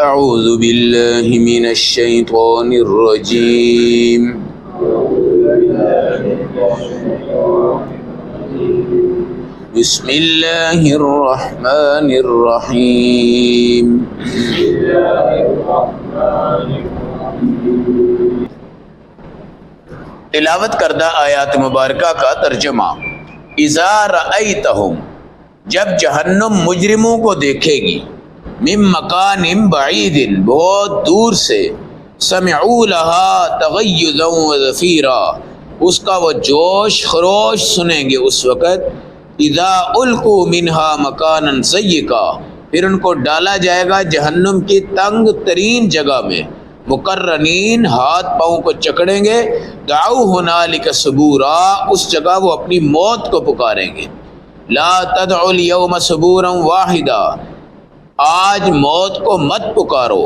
اعوذ باللہ من الشیطان الرجیم بسم اللہ الرحمن الرحیم تلاوت کردہ آیات مبارکہ کا ترجمہ۔ اذا رأیتہم، جب جہنم مجرموں کو دیکھے گی، من مکان بعید، بہت دور سے، سمعوا لها تغیظا وزفیرا، اس کا وہ جوش خروش سنیں گے اس وقت۔ اذا القوا منها مکانا ضیقا، پھر ان کو ڈالا جائے گا جہنم کی تنگ ترین جگہ میں، مقرنین، ہاتھ پاؤں کو جکڑیں گے، دعوا ہنالک ثبورا، اس جگہ وہ اپنی موت کو پکاریں گے۔ لا تدعوا اليوم ثبورا واحدا، آج موت کو مت پکارو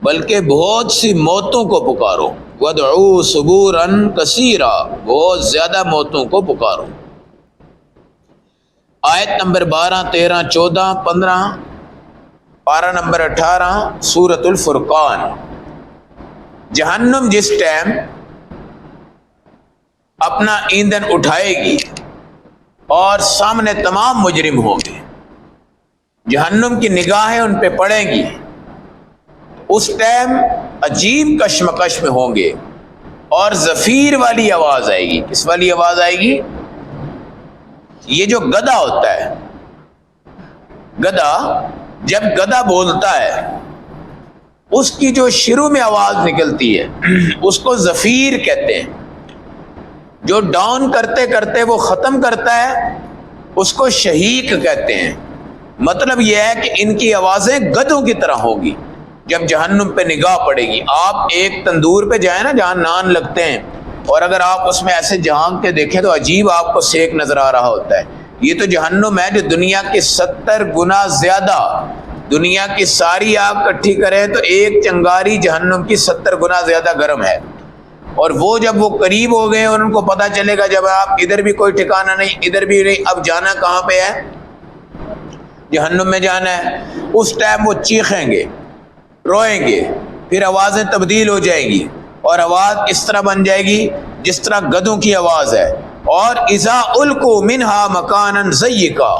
بلکہ بہت سی موتوں کو پکارو۔ وادعوا ثبورا کثیرا، بہت زیادہ موتوں کو پکارو۔ آیت نمبر 12، 13، 14، 15، پارہ نمبر 18، سورۃ الفرقان۔ جہنم جس ٹائم اپنا ایندھن اٹھائے گی اور سامنے تمام مجرم ہوں گے، جہنم کی نگاہیں ان پہ پڑیں گی، اس ٹائم عجیب کشمکش میں ہوں گے اور زفیر والی آواز آئے گی۔ کس والی آواز آئے گی؟ یہ جو گدھا ہوتا ہے، گدھا جب گدھا بولتا ہے، اس کی جو شروع میں آواز نکلتی ہے اس کو زفیر کہتے ہیں۔ جو ڈاؤن کرتے کرتے وہ ختم کرتا ہے اس کو شہیق کہتے ہیں۔ مطلب یہ ہے کہ ان کی آوازیں گدھوں کی طرح ہوگی جب جہنم پہ نگاہ پڑے گی۔ آپ ایک تندور پہ جائیں نا جہاں نان لگتے ہیں، اور اگر آپ اس میں ایسے جھانک کے دیکھیں تو عجیب آپ کو سیک نظر آ رہا ہوتا ہے۔ یہ تو جہنم ہے جو دنیا کی 70 گنا زیادہ، دنیا کی ساری آگ اکٹھی کریں تو ایک چنگاری جہنم کی 70 گنا زیادہ گرم ہے۔ اور وہ جب وہ قریب ہو گئے اور ان کو پتہ چلے گا جب آپ ادھر بھی کوئی ٹھکانہ نہیں، ادھر بھی نہیں، اب جانا کہاں پہ ہے؟ جہنم میں جانا ہے۔ اس ٹائم وہ چیخیں گے، روئیں گے، پھر آوازیں تبدیل ہو جائیں گی اور آواز اس طرح بن جائے گی جس طرح گدھوں کی آواز ہے۔ اور اذا القوا منها مکانا ضیقا،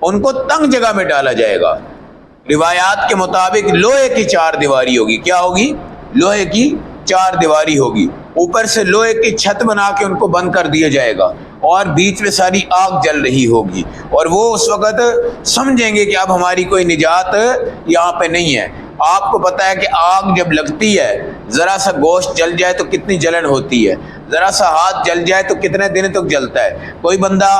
ان کو تنگ جگہ میں ڈالا جائے گا۔ روایات کے مطابق لوہے کی 4 دیواری ہوگی۔ کیا ہوگی؟ لوہے کی 4 دیواری ہوگی۔ اوپر سے لوہے کی چھت بنا کے ان کو بند کر دیا جائے گا اور بیچ میں ساری آگ جل رہی ہوگی، اور وہ اس وقت سمجھیں گے کہ اب ہماری کوئی نجات یہاں پہ نہیں ہے۔ آپ کو پتہ ہے کہ آگ جب لگتی ہے، ذرا سا گوشت جل جائے تو کتنی جلن ہوتی ہے، ذرا سا ہاتھ جل جائے تو کتنے دن تک جلتا ہے۔ کوئی بندہ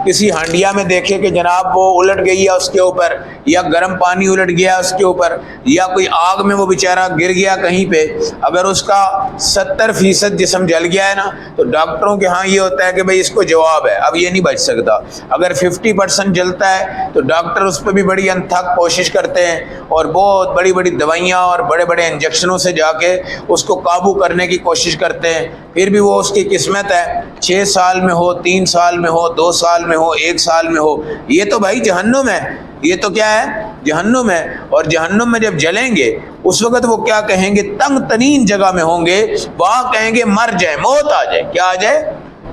کسی ہانڈیا میں دیکھے کہ جناب وہ الٹ گئی ہے اس کے اوپر، یا گرم پانی الٹ گیا اس کے اوپر، یا کوئی آگ میں وہ بیچارہ گر گیا کہیں پہ، اگر اس کا 70% جسم جل گیا ہے نا تو ڈاکٹروں کے ہاں یہ ہوتا ہے کہ بھئی اس کو جواب ہے، اب یہ نہیں بچ سکتا۔ اگر 50% جلتا ہے تو ڈاکٹر اس پہ بھی بڑی انتھک کوشش کرتے ہیں اور بہت بڑی بڑی دوائیاں اور بڑے بڑے انجیکشنوں سے جا کے اس کو قابو کرنے کی کوشش کرتے ہیں۔ پھر بھی وہ اس کی قسمت ہے، 6 سال میں ہو، 3 سال میں ہو، 2 سال میں ہو، 1 سال میں ہو۔ یہ تو بھائی جہنم ہے، یہ تو کیا ہے؟ جہنم ہے۔ اور جہنم میں جب جلیں گے اس وقت وہ کیا کہیں گے؟ تنگ ترین جگہ میں ہوں گے، وہاں کہیں گے مر جائے، موت آ جائے۔ کیا آ جائے؟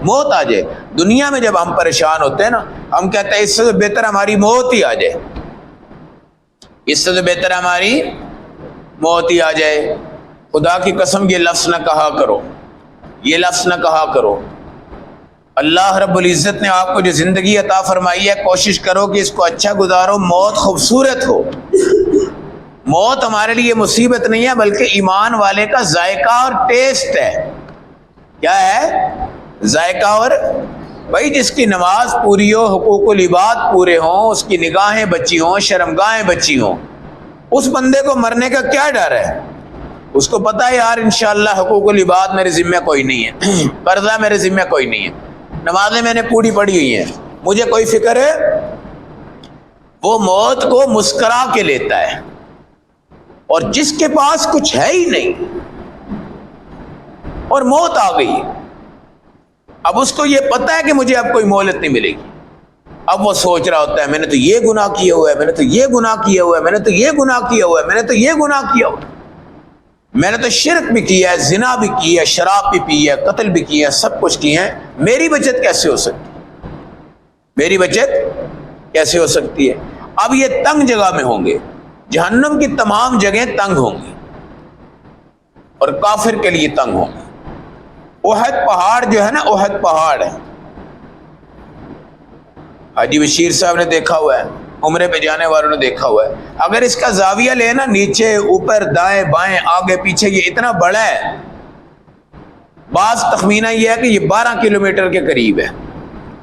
موت آ جائے۔ دنیا میں جب ہم پریشان ہوتے ہیں نا، ہم کہتے ہیں اس سے بہتر ہماری موت ہی آ جائے، اس سے بہتر ہماری موت ہی آ جائے۔ خدا کی قسم یہ لفظ نہ کہا کرو، یہ لفظ نہ کہا کرو۔ اللہ رب العزت نے آپ کو جو زندگی عطا فرمائی ہے، کوشش کرو کہ اس کو اچھا گزارو۔ موت خوبصورت ہو۔ موت ہمارے لیے مصیبت نہیں ہے بلکہ ایمان والے کا ذائقہ اور ٹیسٹ ہے۔ کیا ہے؟ ذائقہ اور بھائی جس کی نماز پوری ہو، حقوق العباد پورے ہوں، اس کی نگاہیں بچی ہوں، شرمگاہیں بچی ہوں، اس بندے کو مرنے کا کیا ڈر ہے؟ اس کو پتہ ہے یار انشاءاللہ حقوق العباد میرے ذمہ کوئی نہیں ہے، قرضہ میرے ذمہ کوئی نہیں ہے، نمازیں میں نے پوری پڑھی ہوئی ہیں، مجھے کوئی فکر ہے۔ وہ موت کو مسکرا کے لیتا ہے، اور جس کے پاس کچھ ہے ہی نہیں اور موت آ گئی، اب اس کو یہ پتہ ہے کہ مجھے اب کوئی مہلت نہیں ملے گی، اب وہ سوچ رہا ہوتا ہے میں نے تو یہ گناہ کیا ہوا ہے، میں نے تو یہ گناہ کیا ہوا ہے، میں نے تو یہ گناہ کیا ہوا ہے، میں نے تو یہ گناہ کیا ہوا ہے، میں نے تو شرک بھی کیا ہے، زنا بھی کیا ہے، شراب بھی پی ہے، قتل بھی کیا ہے، سب کچھ کیا ہے، میری بچت کیسے ہو سکتی ہے؟ میری بچت کیسے ہو سکتی ہے؟ اب یہ تنگ جگہ میں ہوں گے، جہنم کی تمام جگہیں تنگ ہوں گی اور کافر کے لیے تنگ ہوں گی۔ احد پہاڑ جو ہے نا، احد پہاڑ ہے، حاجی بشیر صاحب نے دیکھا ہوا ہے، عمرے پہ جانے والوں نے دیکھا ہوا ہے، اگر اس کا زاویہ لے نا، نیچے اوپر دائیں بائیں آگے پیچھے، یہ اتنا بڑا ہے، بعض تخمینہ یہ ہے کہ یہ 12 کلومیٹر کے قریب ہے،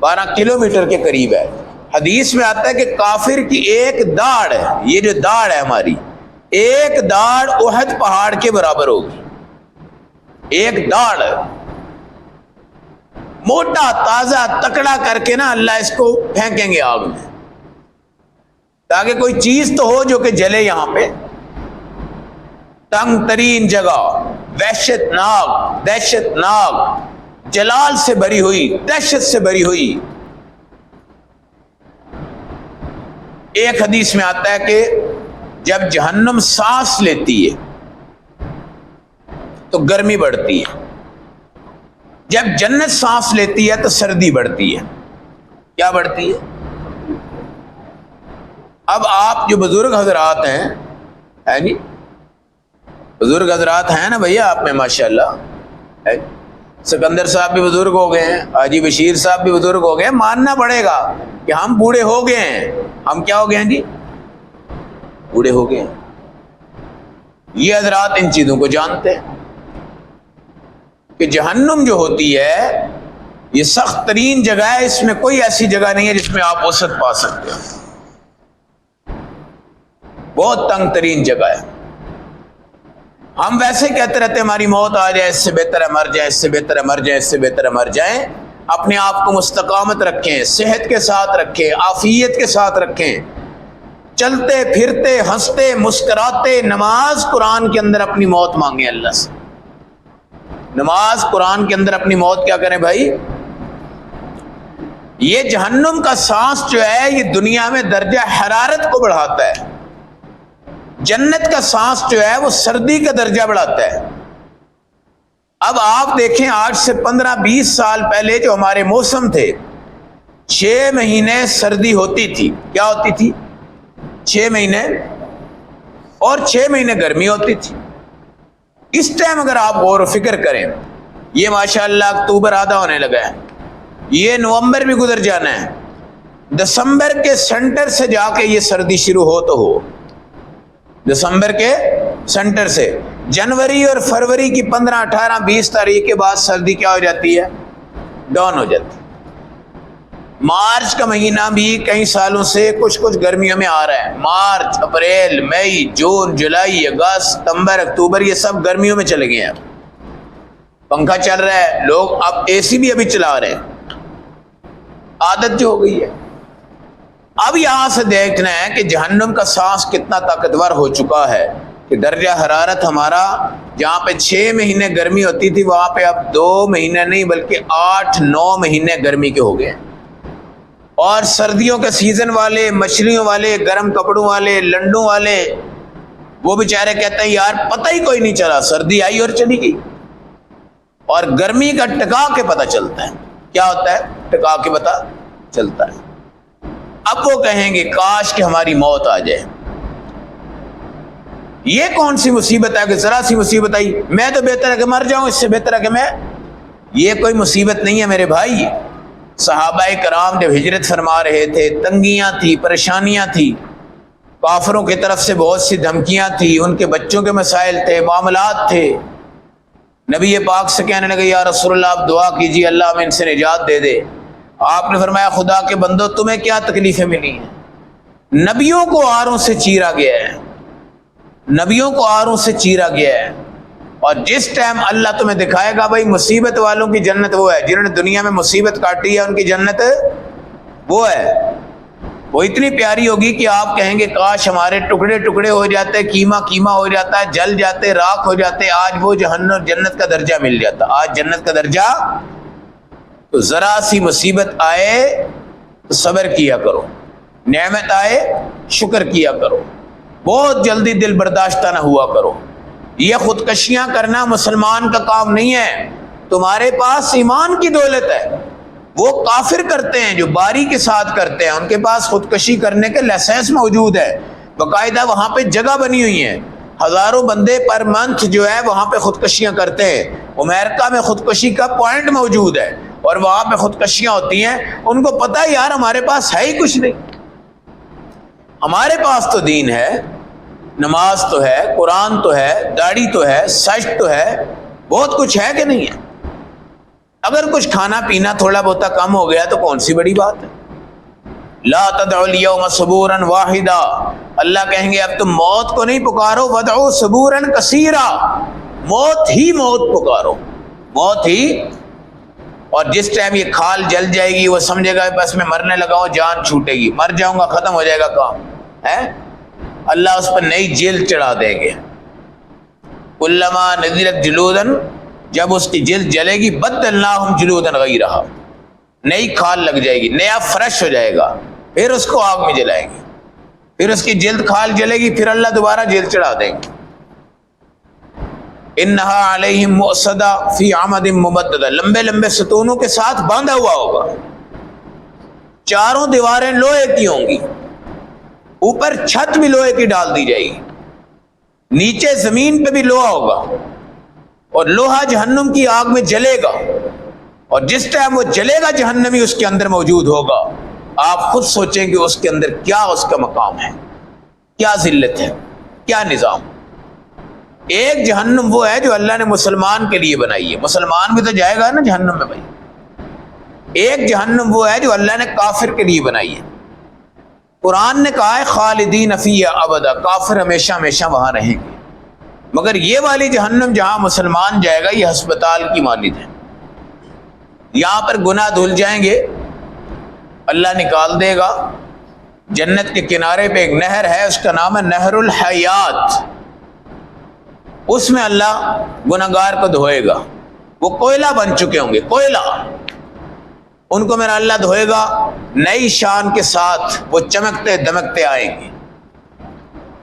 12 کلومیٹر کے قریب ہے۔ حدیث میں آتا ہے کہ کافر کی ایک داڑھ ہے، یہ جو داڑھ ہے ہماری، ایک داڑھ احد پہاڑ کے برابر ہوگی، ایک داڑھ موٹا تازہ تکڑا کر کے نا اللہ اس کو پھینکیں گے آگ میں، تاکہ کوئی چیز تو ہو جو کہ جلے۔ یہاں پہ تنگ ترین جگہ، وحشت ناک، جلال سے بھری ہوئی، دہشت سے بھری ہوئی۔ ایک حدیث میں آتا ہے کہ جب جہنم سانس لیتی ہے تو گرمی بڑھتی ہے، جب جنت سانس لیتی ہے تو سردی بڑھتی ہے۔ کیا بڑھتی ہے؟ اب آپ جو بزرگ حضرات ہیں، ہے نہیں، بزرگ حضرات ہیں نا بھیا آپ میں ماشاءاللہ، سکندر صاحب بھی بزرگ ہو گئے ہیں، حاجی بشیر صاحب بھی بزرگ ہو گئے ہیں، ماننا پڑے گا کہ ہم بوڑھے ہو گئے ہیں۔ ہم کیا ہو گئے ہیں جی؟ بوڑھے ہو گئے ہیں۔ یہ حضرات ان چیزوں کو جانتے ہیں کہ جہنم جو ہوتی ہے یہ سخت ترین جگہ ہے، اس میں کوئی ایسی جگہ نہیں ہے جس میں آپ وسعت پا سکتے ہیں، بہت تنگ ترین جگہ ہے۔ ہم ویسے کہتے رہتے ہماری موت آ جائے، اس سے بہتر ہے مر جائیں، اس سے بہتر ہے مر جائیں، اس سے بہتر ہے مر جائیں۔ اپنے آپ کو مستقامت رکھیں، صحت کے ساتھ رکھیں، عافیت کے ساتھ رکھیں، چلتے پھرتے ہنستے مسکراتے نماز قرآن کے اندر اپنی موت مانگیں اللہ سے، نماز قرآن کے اندر اپنی موت کیا کریں بھائی؟ یہ جہنم کا سانس جو ہے یہ دنیا میں درجہ حرارت کو بڑھاتا ہے، جنت کا سانس جو ہے وہ سردی کا درجہ بڑھاتا ہے۔ اب آپ دیکھیں آج سے 15-20 سال پہلے جو ہمارے موسم تھے، 6 مہینے سردی ہوتی تھی، کیا ہوتی تھی؟ 6 مہینے، اور 6 مہینے گرمی ہوتی تھی۔ اس ٹائم اگر آپ غور و فکر کریں، یہ ماشاءاللہ اکتوبر آدھا ہونے لگا ہے، یہ نومبر بھی گزر جانا ہے، دسمبر کے سینٹر سے جا کے یہ سردی شروع ہو تو ہو، دسمبر کے سینٹر سے جنوری اور فروری کی 15, 18, 20 تاریخ کے بعد سردی کیا ہو جاتی ہے؟ ڈاؤن ہو جاتی ہے۔ مارچ کا مہینہ بھی کئی سالوں سے کچھ گرمیوں میں آ رہا ہے، مارچ، اپریل، مئی، جون، جولائی، اگست، ستمبر، اکتوبر، یہ سب گرمیوں میں چلے گئے ہیں۔ پنکھا چل رہا ہے، لوگ اب اے سی بھی ابھی چلا رہے ہیں، عادت جو ہو گئی ہے۔ اب یہاں سے دیکھنا ہے کہ جہنم کا سانس کتنا طاقتور ہو چکا ہے کہ درجہ حرارت ہمارا جہاں پہ 6 مہینے گرمی ہوتی تھی وہاں پہ اب 2 مہینے نہیں بلکہ 8-9 مہینے گرمی کے ہو گئے ہیں۔ اور سردیوں کے سیزن والے، مچھلیوں والے، گرم کپڑوں والے، لنڈوں والے، وہ بیچارے کہتے ہیں یار پتہ ہی کوئی نہیں چلا، سردی آئی اور چلی گئی۔ اور گرمی کا ٹکا کے پتہ چلتا ہے، کیا ہوتا ہے؟ ٹکا کے پتہ چلتا ہے۔ اب وہ کہیں گے کاش کہ ہماری موت آ جائے۔ یہ کون سی مصیبت ہے کہ ذرا سی مصیبت آئی میں تو بہتر ہے کہ مر جاؤں، اس سے بہتر ہے کہ میں، یہ کوئی مصیبت نہیں ہے میرے بھائی۔ صحابہ کرام جب ہجرت فرما رہے تھے، تنگیاں تھی، پریشانیاں تھی، کافروں کی طرف سے بہت سی دھمکیاں تھی، ان کے بچوں کے مسائل تھے، معاملات تھے۔ نبی پاک سے کہنے لگے یا رسول اللہ آپ دعا کیجیے اللہ ہمیں ان سے نجات دے دے۔ آپ نے فرمایا خدا کے بندو تمہیں کیا تکلیفیں ملی ہیں؟ نبیوں کو آروں سے چیرا گیا ہے، نبیوں کو آروں سے چیرا گیا ہے۔ اور جس ٹائم اللہ تمہیں دکھائے گا بھائی مصیبت والوں کی جنت وہ ہے، جنہوں نے دنیا میں مصیبت کاٹی ہے ان کی جنت وہ ہے، وہ اتنی پیاری ہوگی کہ آپ کہیں گے کاش ہمارے ٹکڑے ٹکڑے ہو جاتے، کیما کیما ہو جاتا، جل جاتے، راکھ ہو جاتے، آج وہ جہنم جنت کا درجہ مل جاتا۔ آج جنت کا درجہ، تو ذرا سی مصیبت آئے تو صبر کیا کرو، نعمت آئے شکر کیا کرو، بہت جلدی دل برداشتہ نہ ہوا کرو۔ یہ خودکشیاں کرنا مسلمان کا کام نہیں ہے۔ تمہارے پاس ایمان کی دولت ہے، وہ کافر کرتے ہیں جو باری کے ساتھ کرتے ہیں، ان کے پاس خودکشی کرنے کے لائسنس موجود ہے، باقاعدہ وہاں پہ جگہ بنی ہوئی ہیں، ہزاروں بندے پر منتھ جو ہے وہاں پہ خودکشیاں کرتے ہیں۔ امریکہ میں خودکشی کا پوائنٹ موجود ہے اور وہاں پہ خودکشیاں ہوتی ہیں، ان کو پتہ ہے یار ہمارے پاس ہے ہی کچھ نہیں، ہمارے پاس تو دین ہے، نماز تو ہے، قرآن تو ہے، داڑھی تو ہے، سچ تو ہے، بہت کچھ ہے کہ نہیں ہے؟ اگر کچھ کھانا پینا تھوڑا بہت کم ہو گیا تو کون سی بڑی بات ہے؟ لا تدعوا اليوم صبورا واحدا، اللہ کہیں گے اب تم موت کو نہیں پکارو، ودعوا صبورا کثیرا، موت ہی موت پکارو، موت ہی۔ اور جس ٹائم یہ کھال جل جائے گی وہ سمجھے گا بس میں مرنے لگا ہوں، جان چھوٹے گی، مر جاؤں گا، ختم ہو جائے گا کام ہے۔ اللہ اس پر نئی جلد چڑھا دیں گے، کلما نضجت جلودا، جب اس کی جلد جلے گی بدلناہم جلودا غیرہا، نئی کھال لگ جائے گی، نیا فریش ہو جائے گا، پھر اس کو آگ میں جلائیں گے، پھر اس کی جلد کھال جلے گی، پھر اللہ دوبارہ جلد چڑھا دیں گے۔ انہا علیہم مؤصدہ فی عمد ممددہ، لمبے لمبے ستونوں کے ساتھ باندھا ہوا ہوگا، چاروں دیواریں لوہے کی ہوں گی، اوپر چھت بھی لوہے کی ڈال دی جائے گی، نیچے زمین پہ بھی لوہا ہوگا، اور لوہا جہنم کی آگ میں جلے گا، اور جس ٹائم وہ جلے گا جہنمی اس کے اندر موجود ہوگا، آپ خود سوچیں کہ اس کے اندر کیا اس کا مقام ہے، کیا ذلت ہے، کیا نظام۔ ایک جہنم وہ ہے جو اللہ نے مسلمان کے لیے بنائی ہے، مسلمان بھی تو جائے گا نا جہنم میں بھائی۔ ایک جہنم وہ ہے جو اللہ نے کافر کے لیے بنائی ہے۔ قرآن نے کہا ہے خالدین فیہا ابدا، کافر ہمیشہ ہمیشہ وہاں رہیں گے۔ مگر یہ والی جہنم جہاں مسلمان جائے گا یہ ہسپتال کی مانند ہے، یہاں پر گناہ دھل جائیں گے، اللہ نکال دے گا۔ جنت کے کنارے پہ ایک نہر ہے، اس کا نام ہے نہر الحیات، اس میں اللہ گناہگار کو دھوئے گا، وہ کوئلہ بن چکے ہوں گے، کوئلہ، ان کو میرا اللہ دھوئے گا، نئی شان کے ساتھ وہ چمکتے دمکتے آئیں گے،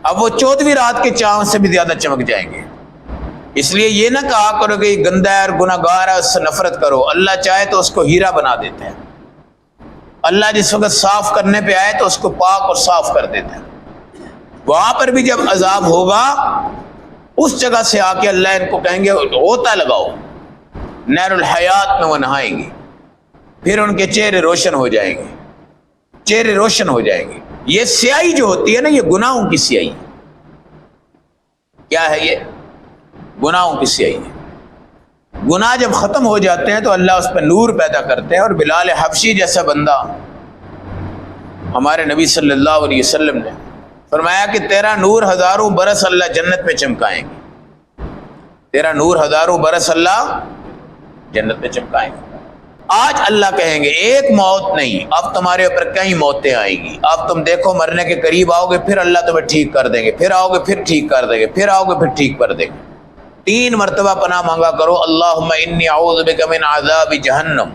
اب وہ 14ویں رات کے چاند سے بھی زیادہ چمک جائیں گے۔ اس لیے یہ نہ کہا کرو کہ یہ گندہ ہے اور گناہگار ہے اس سے نفرت کرو، اللہ چاہے تو اس کو ہیرا بنا دیتے ہیں، اللہ جس وقت صاف کرنے پہ آئے تو اس کو پاک اور صاف کر دیتے ہیں۔ وہاں پر بھی جب عذاب ہوگا اس جگہ سے آ کے اللہ ان کو کہیں گے غوطہ لگاؤ، نہر الحیات میں وہ نہائیں گے، پھر ان کے چہرے روشن ہو جائیں گے، چہرے روشن ہو جائیں گے۔ یہ سیاہی جو ہوتی ہے نا، یہ گناہوں کی سیاہی، کیا ہے یہ؟ گناہوں کی سیاہی ہے۔ گناہ جب ختم ہو جاتے ہیں تو اللہ اس پہ نور پیدا کرتے ہیں، اور بلال حبشی جیسا بندہ ہمارے نبی صلی اللہ علیہ وسلم نے فرمایا کہ تیرا نور ہزاروں برس اللہ جنت میں چمکائیں گے، تیرا نور ہزاروں برس اللہ جنت میں چمکائیں گے۔ آج اللہ کہیں گے ایک موت نہیں، اب تمہارے اوپر کئی موتیں آئیں گی، اب تم دیکھو مرنے کے قریب آؤ گے، پھر اللہ تمہیں ٹھیک کر دیں گے، پھر آؤ گے پھر ٹھیک کر دیں گے، پھر آؤ گے پھر ٹھیک کر دیں گے۔ 3 مرتبہ پناہ مانگا کرو، اللہم انی اعوذ بک من عذاب جہنم،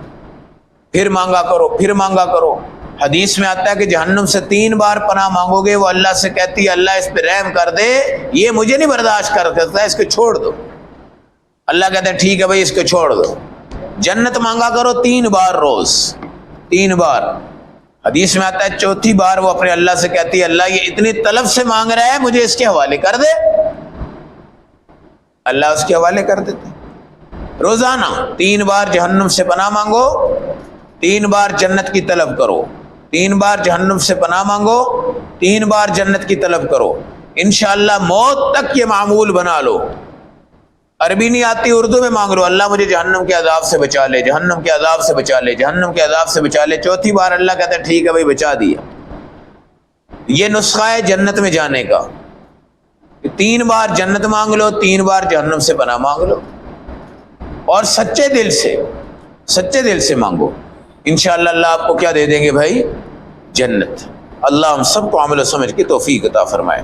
پھر مانگا کرو، پھر مانگا کرو۔ حدیث میں آتا ہے کہ جہنم سے 3 بار پناہ مانگو گے، وہ اللہ سے کہتی ہے اللہ اس پہ رحم کر دے، یہ مجھے نہیں برداشت کر سکتا، اس کو چھوڑ دو۔ اللہ کہتا ہے ٹھیک ہے بھائی اس کو چھوڑ دو۔ جنت مانگا کرو 3 بار روز، 3 بار۔ حدیث میں آتا ہے 4تھی بار وہ اپنے اللہ سے کہتی ہے اللہ یہ اتنی طلب سے مانگ رہا ہے، مجھے اس کے حوالے کر دے، اللہ اس کے حوالے کر دیتے۔ روزانہ 3 بار جہنم سے پناہ مانگو، 3 بار جنت کی طلب کرو، 3 بار جہنم سے پناہ مانگو، 3 بار جنت کی طلب کرو، انشاءاللہ موت تک یہ معمول بنا لو۔ عربی نہیں آتی اردو میں مانگ لو، اللہ مجھے جہنم کے عذاب سے بچا لے، جہنم کے عذاب سے بچا لے، جہنم کے عذاب سے بچا لے۔ 4تھی بار اللہ کہتا ہے ٹھیک ہے بھائی بچا دیا۔ یہ نسخہ ہے جنت میں جانے کا، 3 بار جنت مانگ لو، 3 بار جہنم سے پناہ مانگ لو، اور سچے دل سے مانگو، انشاءاللہ اللہ آپ کو کیا دے دیں گے بھائی؟ جنت۔ اللہ ہم سب کو عمل و سمجھ کی توفیق عطا فرمائے۔